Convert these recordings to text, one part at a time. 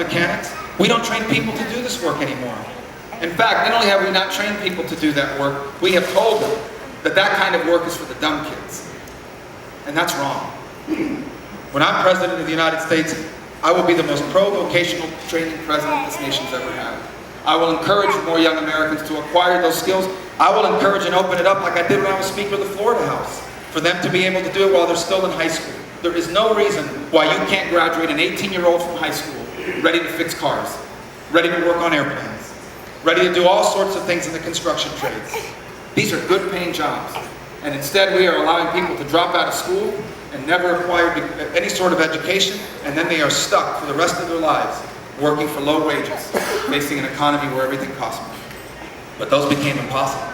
mechanics. We don't train people to do this work anymore. In fact, not only have we not trained people to do that work, we have told them that that kind of work is for the dumb kids. And that's wrong. When I'm President of the United States, I will be the most pro-vocational training president this nation's ever had. I will encourage more young Americans to acquire those skills. I will encourage and open it up like I did when I was Speaker of the Florida House, for them to be able to do it while they're still in high school. There is no reason why you can't graduate an 18-year-old from high school ready to fix cars, ready to work on airplanes, ready to do all sorts of things in the construction trades. These are good paying jobs. And instead we are allowing people to drop out of school and never acquire any sort of education, and then they are stuck for the rest of their lives working for low wages, facing an economy where everything costs money. But those became impossible.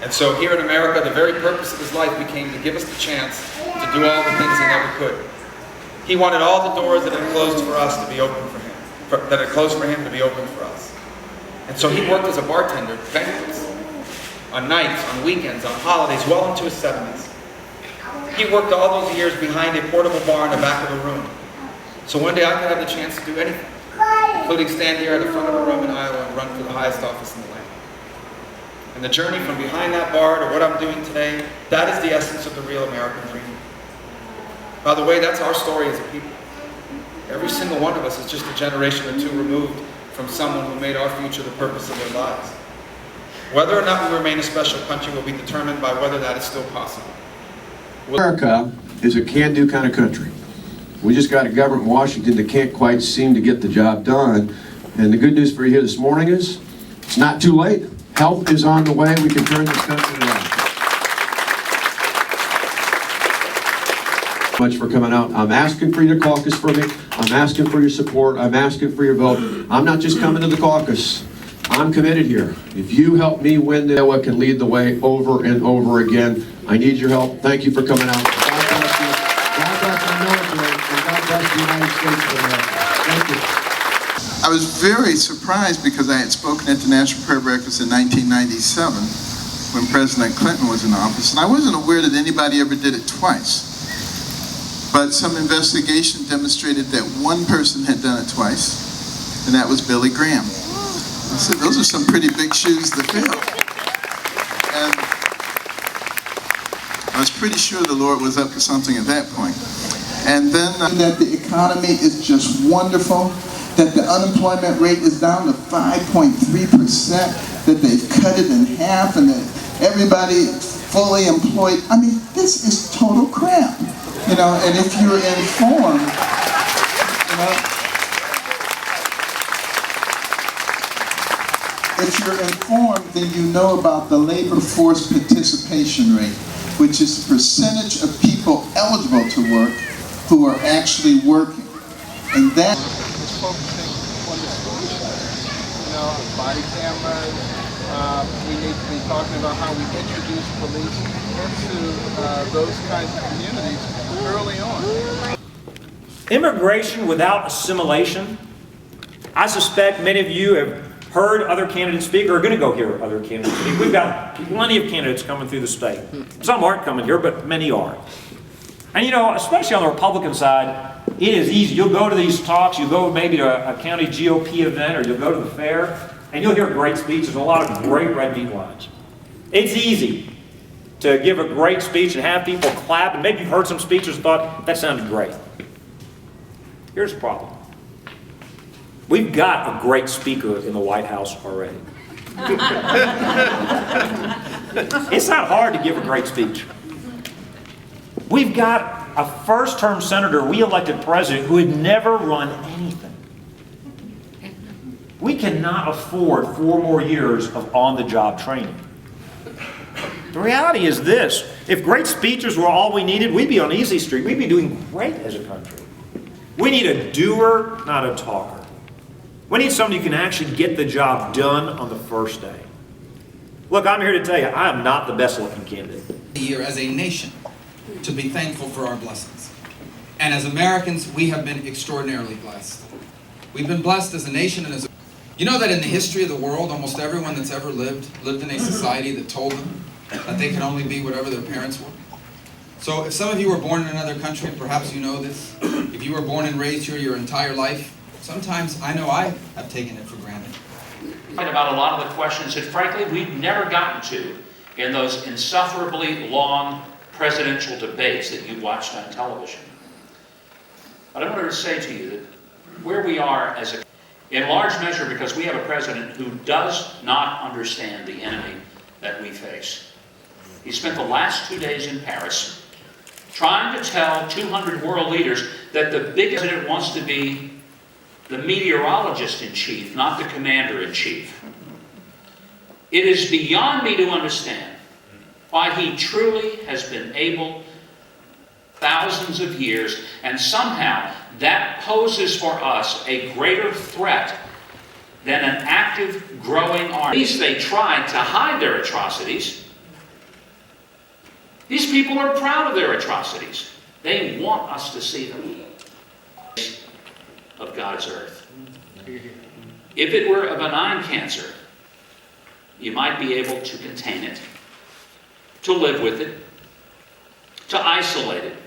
And so here in America, the very purpose of his life became to give us the chance to do all the things he never could. He wanted all the doors that had closed for us to be open for him, that had closed for him to be open for us. And so he worked as a bartender at banquets, on nights, on weekends, on holidays, well into his 70s. He worked all those years behind a portable bar in the back of a room. So one day I could have the chance to do anything, including stand here at the front of a room in Iowa and run for the highest office in the land. And the journey from behind that bar to what I'm doing today, that is the essence of the real American dream. By the way, that's our story as a people. Every single one of us is just a generation or two removed from someone who made our future the purpose of their lives. Whether or not we remain a special country will be determined by whether that is still possible. America is a can-do kind of country. We just got a government in Washington that can't quite seem to get the job done. And the good news for you here this morning is, it's not too late. Help is on the way. We can turn this country around. Much for coming out. I'm asking for you to caucus for me. I'm asking for your support. I'm asking for your vote. I'm not just coming to the caucus. I'm committed here. If you help me win, Iowa can lead the way over and over again. I need your help. Thank you for coming out. God bless you. God bless our military, and God bless the United States of America. Thank you. I was very surprised because I had spoken at the National Prayer Breakfast in 1997 when President Clinton was in office, and I wasn't aware that anybody ever did it twice. But some investigation demonstrated that one person had done it twice, and that was Billy Graham. I said, those are some pretty big shoes to fill. And I was pretty sure the Lord was up to something at that point. And then that the economy is just wonderful, that the unemployment rate is down to 5.3%, that they've cut it in half, and that everybody fully employed. I mean, this is total crap. You know, and if you're informed, you know, if you're informed, then you know about the labor force participation rate, which is the percentage of people eligible to work who are actually working. And that is focusing on the solution. You know, body cameras, we need to be talking about how we introduce police into those kinds of communities early on. Immigration without assimilation, I suspect many of you have heard other candidates speak or are going to go hear other candidates speak. We've got plenty of candidates coming through the state. Some aren't coming here, but many are. And you know, especially on the Republican side, it is easy. You'll go to these talks, you'll go maybe to a county GOP event, or you'll go to the fair, and you'll hear great speeches, a lot of great red meat lines. It's easy to give a great speech and have people clap, and maybe you've heard some speeches and thought, that sounded great. Here's the problem. We've got a great speaker in the White House already. It's not hard to give a great speech. We've got a first-term senator we elected president who had never run anything. We cannot afford 4 more years of on-the-job training. The reality is this: if great speeches were all we needed, we'd be on easy street. We'd be doing great as a country. We need a doer, not a talker. We need somebody who can actually get the job done on the first day. Look, I'm here to tell you, I am not the best-looking candidate. Year as a nation to be thankful for our blessings. And as Americans, we have been extraordinarily blessed. We've been blessed as a nation and as a... You know that in the history of the world, almost everyone that's ever lived in a society that told them that they could only be whatever their parents were. So if some of you were born in another country, and perhaps you know this, if you were born and raised here your entire life, Sometimes I know I have taken it for granted. About a lot of the questions that frankly we've never gotten to in those insufferably long presidential debates that you watched on television. But I wanted to say to you that where we are as a, in large measure because we have a president who does not understand the enemy that we face. He spent the last 2 days in Paris trying to tell 200 world leaders that the biggest president wants to be the meteorologist-in-chief, not the commander-in-chief. It is beyond me to understand why he truly has been able thousands of years, and somehow that poses for us a greater threat than an active, growing army. At least they tried to hide their atrocities. These people are proud of their atrocities. They want us to see them. Of God's earth. If it were a benign cancer, you might be able to contain it, to live with it, to isolate it.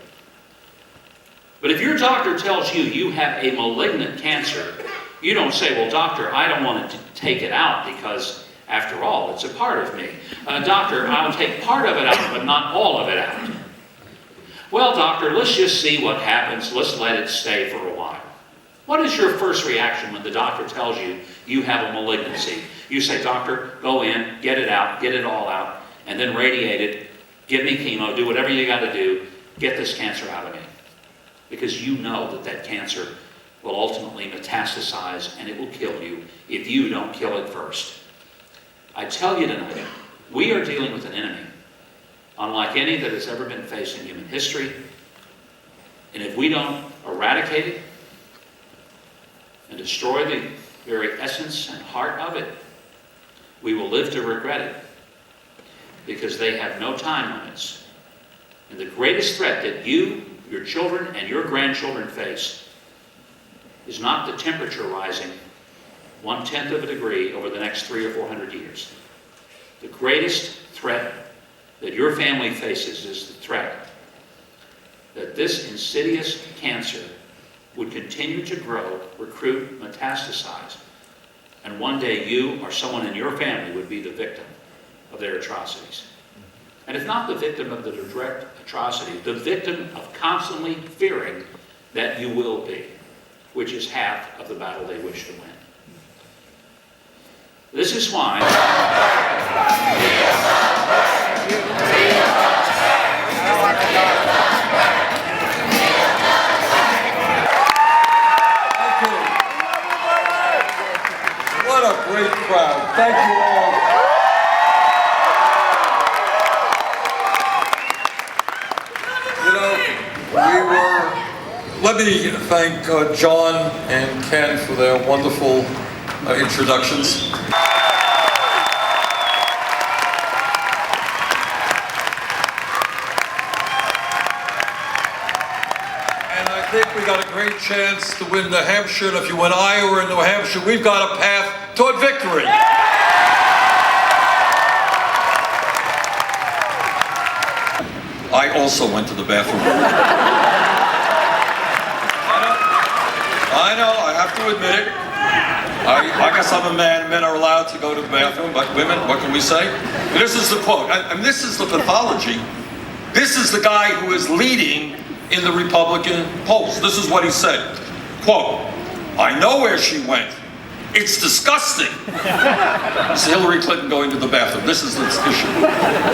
But if your doctor tells you you have a malignant cancer, you don't say, well, doctor, I don't want to take it out because, after all, it's a part of me. Doctor, I'll take part of it out, but not all of it out. Well, doctor, let's just see what happens. Let's let it stay for a while. What is your first reaction when the doctor tells you you have a malignancy? You say, doctor, go in, get it out, get it all out, and then radiate it, give me chemo, do whatever you got to do, get this cancer out of me. Because you know that that cancer will ultimately metastasize and it will kill you if you don't kill it first. I tell you tonight, we are dealing with an enemy unlike any that has ever been faced in human history. And if we don't eradicate it, and destroy the very essence and heart of it, we will live to regret it because they have no time limits. And the greatest threat that you, your children, and your grandchildren face is not the temperature rising 1/10 of a degree over the next 300 or 400 years. The greatest threat that your family faces is the threat that this insidious cancer would continue to grow, recruit, metastasize, and one day you or someone in your family would be the victim of their atrocities. And if not the victim of the direct atrocity, the victim of constantly fearing that you will be, which is half of the battle they wish to win. This is why what a great crowd. Thank you all. You know, let me thank John and Ken for their wonderful introductions. And I think we got a great chance to win New Hampshire. And if you win Iowa and New Hampshire, we've got a path toward victory. I also went to the bathroom. I know, I have to admit it. I guess I'm a man. Men are allowed to go to the bathroom, but women, what can we say? And this is the quote, and this is the pathology. This is the guy who is leading in the Republican polls. This is what he said. Quote, I know where she went. It's disgusting. It's Hillary Clinton going to the bathroom. This is the issue.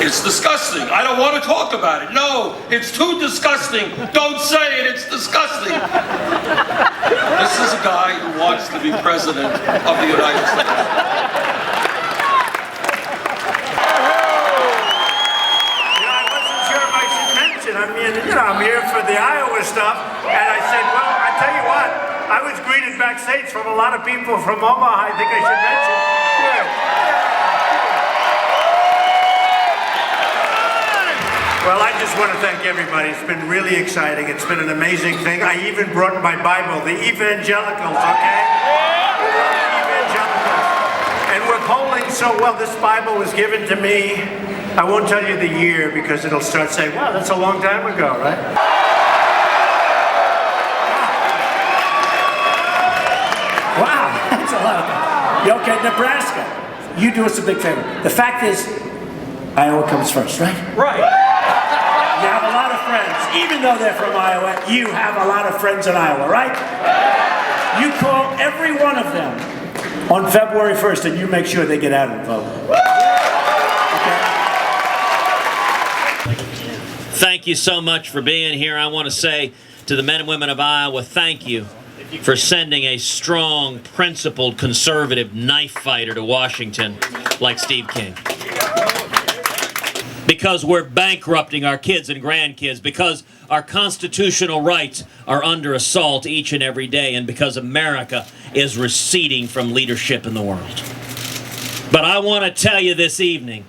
It's disgusting. I don't want to talk about it. No, it's too disgusting. Don't say it. It's disgusting. This is a guy who wants to be president of the United States. I wasn't sure if I should mention. I mean, I'm here for the Iowa stuff, and I said, well, I tell you what. I was greeted backstage from a lot of people from Omaha. I think I should mention. Good. Well, I just want to thank everybody. It's been really exciting. It's been an amazing thing. I even brought my Bible, the Evangelicals, okay? The Evangelicals. And we're polling so well. This Bible was given to me. I won't tell you the year because it'll start saying, wow, that's a long time ago, right? Okay, Nebraska, you do us a big favor. The fact is, Iowa comes first, right? Right. You have a lot of friends. Even though they're from Iowa, you have a lot of friends in Iowa, right? You call every one of them on February 1st and you make sure they get out and vote. Thank you so much for being here. I want to say to the men and women of Iowa, thank you for sending a strong, principled, conservative knife fighter to Washington like Steve King. Because we're bankrupting our kids and grandkids, because our constitutional rights are under assault each and every day, and because America is receding from leadership in the world. But I want to tell you this evening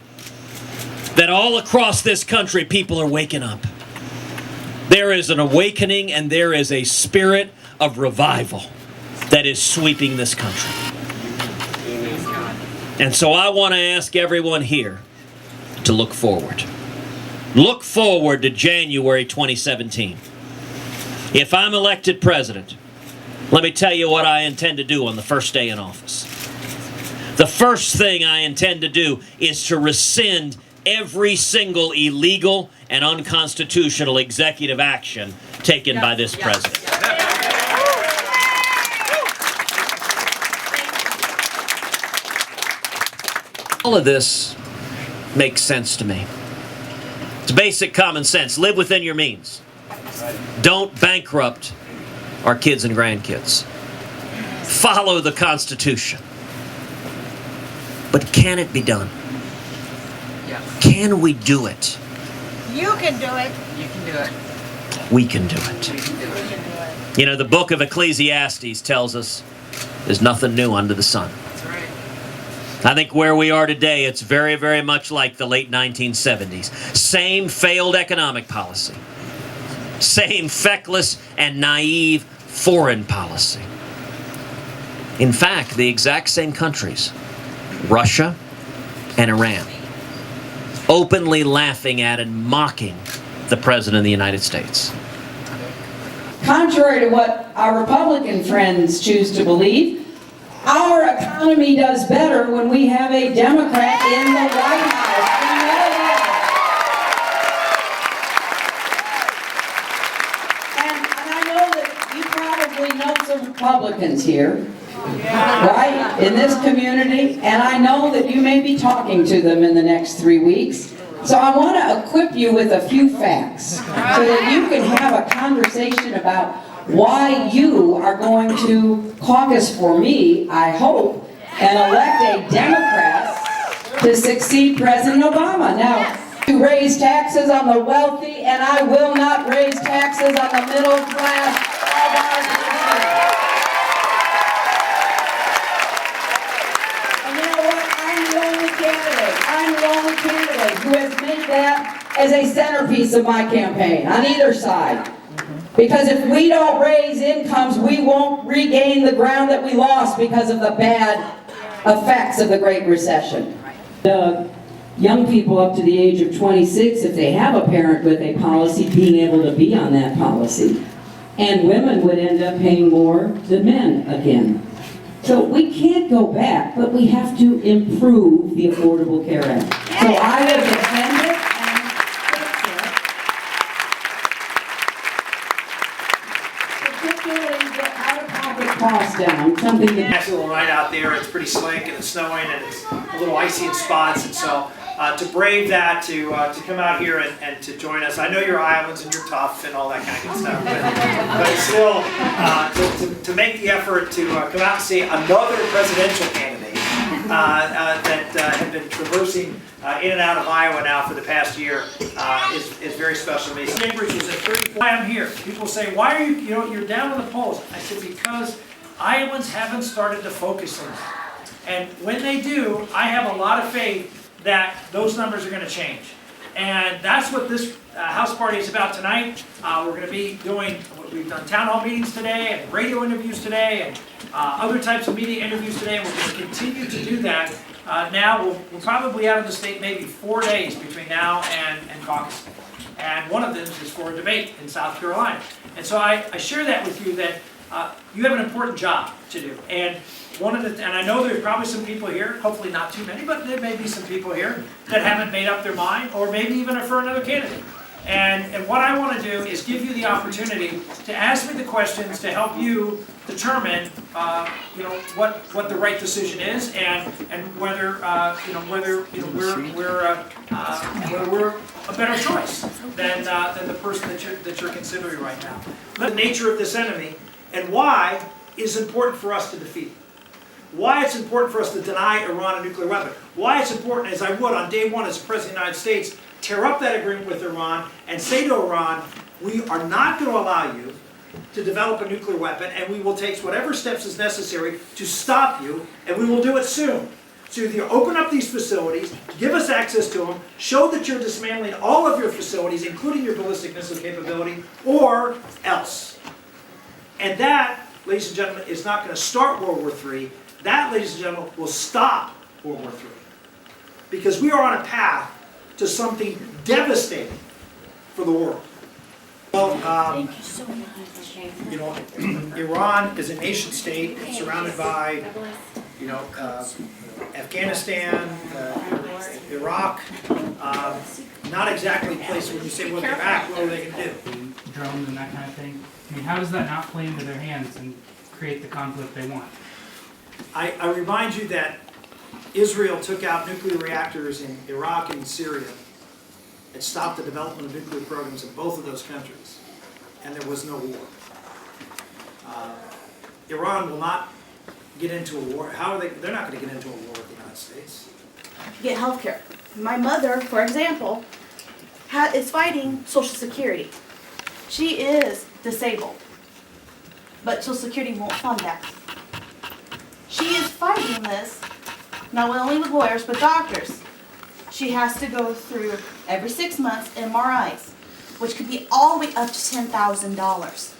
that all across this country, people are waking up. There is an awakening and there is a spirit of revival that is sweeping this country. And so I want to ask everyone here to look forward. Look forward to January 2017. If I'm elected president, let me tell you what I intend to do on the first day in office. The first thing I intend to do is to rescind every single illegal and unconstitutional executive action taken by this president. All of this makes sense to me. It's basic common sense. Live within your means. Don't bankrupt our kids and grandkids. Follow the Constitution. But can it be done? Can we do it? You can do it. You can do it. We can do it. You know, the book of Ecclesiastes tells us there's nothing new under the sun. That's right. I think where we are today, it's very, very much like the late 1970s. Same failed economic policy. Same feckless and naive foreign policy. In fact, the exact same countries, Russia and Iran, openly laughing at and mocking the President of the United States. Contrary to what our Republican friends choose to believe, our economy does better when we have a Democrat in the White House. We know that. And I know that you probably know some Republicans here, right, in this community, and I know that you may be talking to them in the next 3 weeks. So I want to equip you with a few facts so that you can have a conversation about why you are going to caucus for me, I hope, and elect a Democrat to succeed President Obama. Now, you raise taxes on the wealthy, and I will not raise taxes on the middle class of our country. And you know what? I'm the only candidate who has made that as a centerpiece of my campaign, on either side. Because if we don't raise incomes, we won't regain the ground that we lost because of the bad effects of the Great Recession. Young people up to the age of 26, if they have a parent with a policy, being able to be on that policy. And women would end up paying more than men again. So we can't go back, but we have to improve the Affordable Care Act. So I will defend it and particularly get out-of-pocket costs down, something that... Nice little night out there. It's pretty slick and it's snowing and it's a little icy in spots, and so to brave that, to come out here and to join us. I know you're Iowans and you're tough and all that kind of good stuff, but still to make the effort to come out and see another presidential candidate that have been traversing in and out of Iowa now for the past year is very special to me. Chambers was at 34. Why I'm here. People say, why are you're down in the polls? I said, because Iowans haven't started to focus on that. And when they do, I have a lot of faith that those numbers are going to change. And that's what this House party is about tonight. We're going to be we've done town hall meetings today and radio interviews today and other types of media interviews today. And we're going to continue to do that. Now, we're probably out of the state maybe 4 days between now and caucus. And one of them is for a debate in South Carolina. And so I share that with you that you have an important job to do. And and I know there's probably some people here, hopefully not too many, but there may be some people here that haven't made up their mind, or maybe even for another candidate. And what I want to do is give you the opportunity to ask me the questions to help you determine, what the right decision is, and whether whether we're a better choice than the person that you're considering right now. The nature of this enemy and why is important for us to defeat. Why it's important for us to deny Iran a nuclear weapon. Why it's important, as I would on day one as President of the United States, tear up that agreement with Iran and say to Iran, we are not going to allow you to develop a nuclear weapon, and we will take whatever steps is necessary to stop you, and we will do it soon. So either open up these facilities, give us access to them, show that you're dismantling all of your facilities, including your ballistic missile capability, or else. And that, ladies and gentlemen, is not going to start World War III. That, ladies and gentlemen, will stop World War III. Because we are on a path to something devastating for the world. Well, Thank you so much. Iran is a nation state surrounded by, Afghanistan, Iraq, not exactly a place where you say, well, they're back, what are they going to do? Drones and that kind of thing. I mean, how does that not play into their hands and create the conflict they want? I remind you that Israel took out nuclear reactors in Iraq and Syria. It stopped the development of nuclear programs in both of those countries, and there was no war. Iran will not get into a war. How are they? They're not going to get into a war with the United States. Get health care. My mother, for example, is fighting Social Security. She is disabled, but Social Security won't fund that. She is fighting this, not only with lawyers, but doctors. She has to go through every 6 months MRIs, which could be all the way up to $10,000.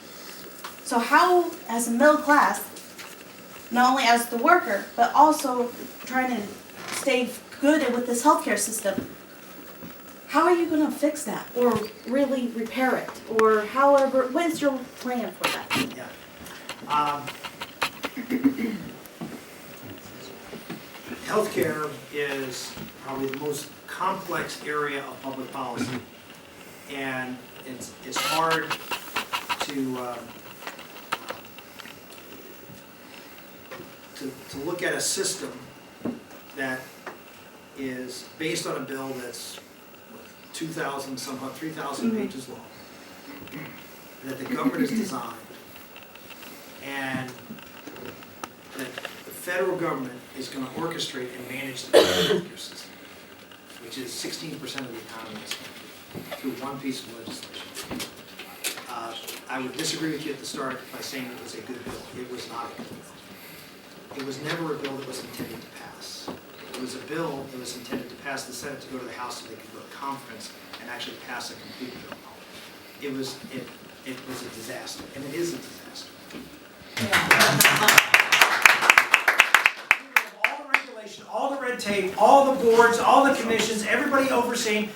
So how, as a middle class, not only as the worker, but also trying to stay good with this healthcare system, how are you going to fix that or really repair it? Or however, what is your plan for that? Yeah. Healthcare is probably the most complex area of public policy, and it's hard to look at a system that is based on a bill that's 2,000, somehow 3,000 pages long, that the government has designed, and that the federal government is going to orchestrate and manage the healthcare system, which is 16% of the economy in this country, through one piece of legislation. I would disagree with you at the start by saying it was a good bill. It was not a good bill. It was never a bill that was intended to pass. It was a bill that was intended to pass the Senate to go to the House so they could go to conference and actually pass a complete bill. It was a disaster, and it is a disaster. All the regulation, all the red tape, all the boards, all the commissions, everybody overseeing.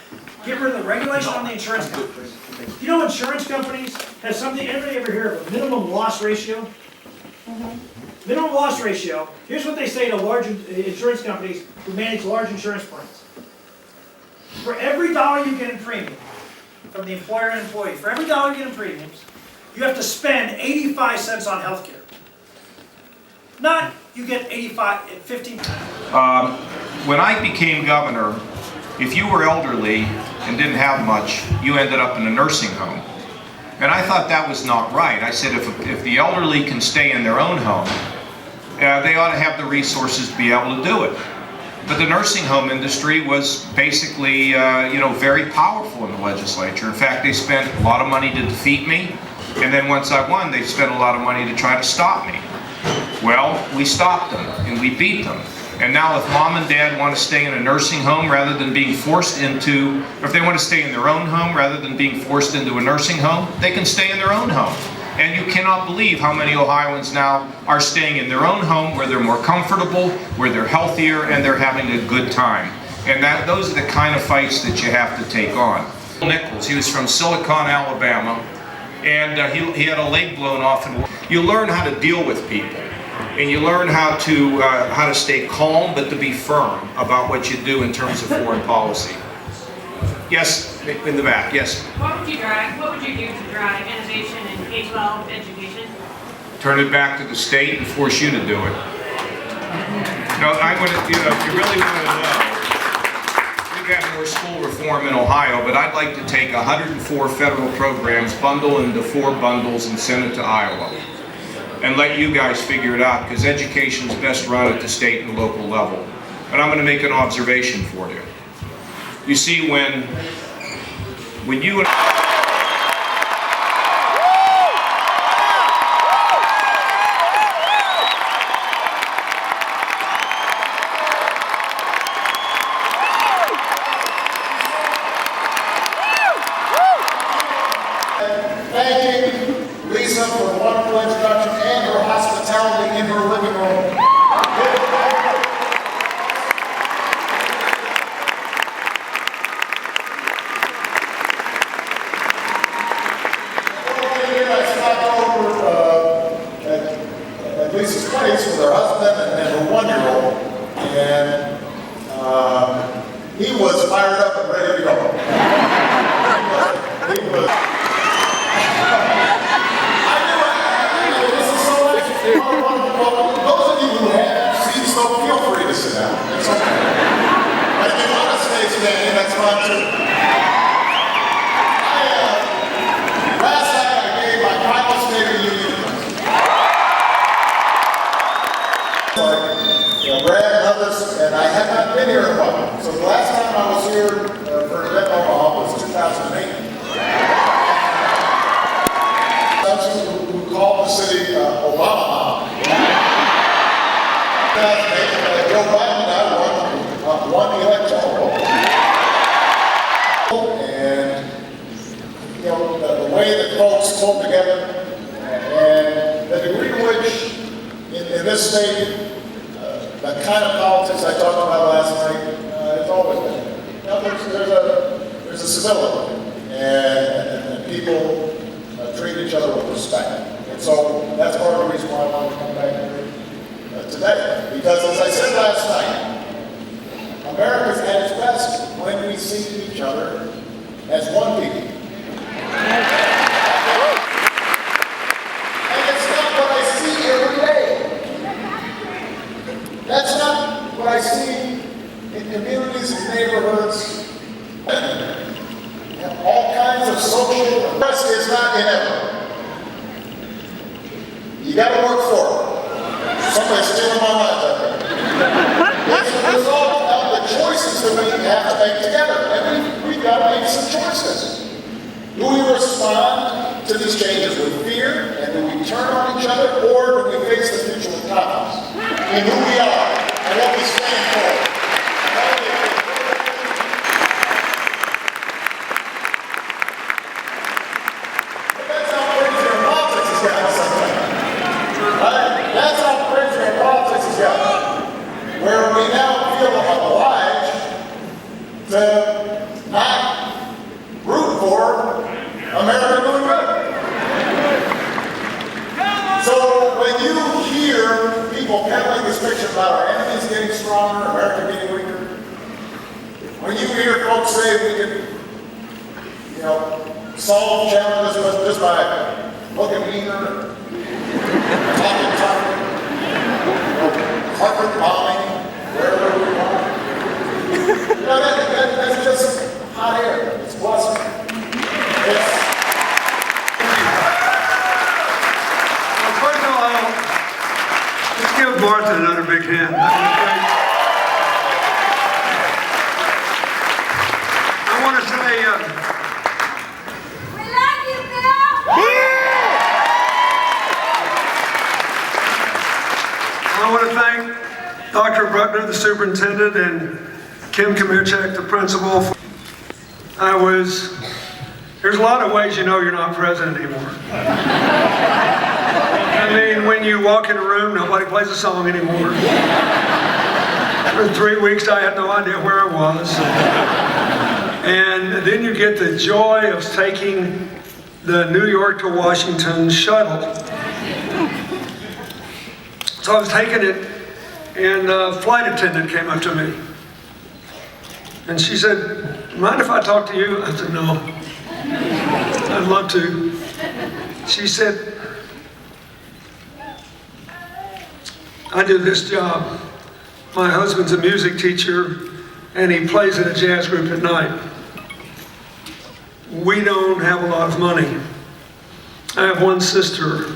Get rid of the regulation on the insurance companies. You know insurance companies have something, everybody ever hear of a minimum loss ratio? Minimum loss ratio, here's what they say to large insurance companies who manage large insurance plans. For every dollar you get in premium, from the employer and employee, for every dollar you get in premiums, you have to spend 85 cents on health care. Not you get 15. When I became governor, if you were elderly and didn't have much, you ended up in a nursing home. And I thought that was not right. I said if the elderly can stay in their own home, they ought to have the resources to be able to do it. But the nursing home industry was basically, very powerful in the legislature. In fact, they spent a lot of money to defeat me, and then once I won, they spent a lot of money to try to stop me. Well, we stopped them, and we beat them. And now if mom and dad want to stay in a nursing home rather than being forced into, or if they want to stay in their own home rather than being forced into a nursing home, they can stay in their own home. And you cannot believe how many Ohioans now are staying in their own home where they're more comfortable, where they're healthier, and they're having a good time. And those are the kind of fights that you have to take on. Nichols, he was from Silicon, Alabama, and he had a leg blown off. And you learn how to deal with people, and you learn how to stay calm, but to be firm about what you do in terms of foreign policy. Yes, in the back. Yes. What would you do to drive innovation in K-12 education? Turn it back to the state and force you to do it. No, I would, if you really want to know, we've got more school reform in Ohio, but I'd like to take 104 federal programs, bundle into 4 bundles, and send it to Iowa. And let you guys figure it out, because education is best run at the state and local level. But I'm going to make an observation for you. You see, when you and thanking Lisa for a wonderful introduction and her hospitality in her living room. I stopped over at Lisa's place with her husband and her 1-year-old, and he was fired up and ready to go. He was those of you who have seats, though, feel free to sit down. It's okay. But if you want to stay standing, that's fine too. Last night I gave my final State of the Union. Like Brad and others, and I have not been here in a while. So the last time I was here for an event in Omaha was 2008. Who called the city Obama. Joe Biden and I won the electoral vote. And the way that folks pulled together, and the degree to which in this state, the kind of politics I talked about last night, it's always been. There's a civility, and people treat each other with respect. And so that's part of the reason why I wanted to come back here today. Because as I said last night, America's at its best when we see each other as one people. And it's not what I see every day. That's not what I see in communities and neighborhoods. All kinds of social press is not inevitable. You got to work for it. Somebody's stealing my lines up there. It's a result of the choices that we have to make together. And we've got to make some choices. Do we respond to these changes with fear, and do we turn on each other, or do we face the future with confidence in who we are and what we stand for? Where we now feel obliged to not root for America doing good. So when you hear people peddling this picture about our enemies getting stronger, America getting weaker, when you hear folks say we can, solve challenges just by looking meaner, talking tougher, carpet bombing, wherever we are. That's just hot air. It's bluster. First of all, let's give Martha another big hand. I want to say, We love you, Bill! I want to thank Dr. Bruckner, the superintendent, and Kim Kamirchak, the principal. There's a lot of ways you know you're not president anymore. I mean, when you walk in a room, nobody plays a song anymore. For 3 weeks, I had no idea where I was. And then you get the joy of taking the New York to Washington shuttle. So I was taking it, and a flight attendant came up to me. And she said, mind if I talk to you? I said, no. I'd love to. She said, I do this job. My husband's a music teacher, and he plays in a jazz group at night. We don't have a lot of money. I have one sister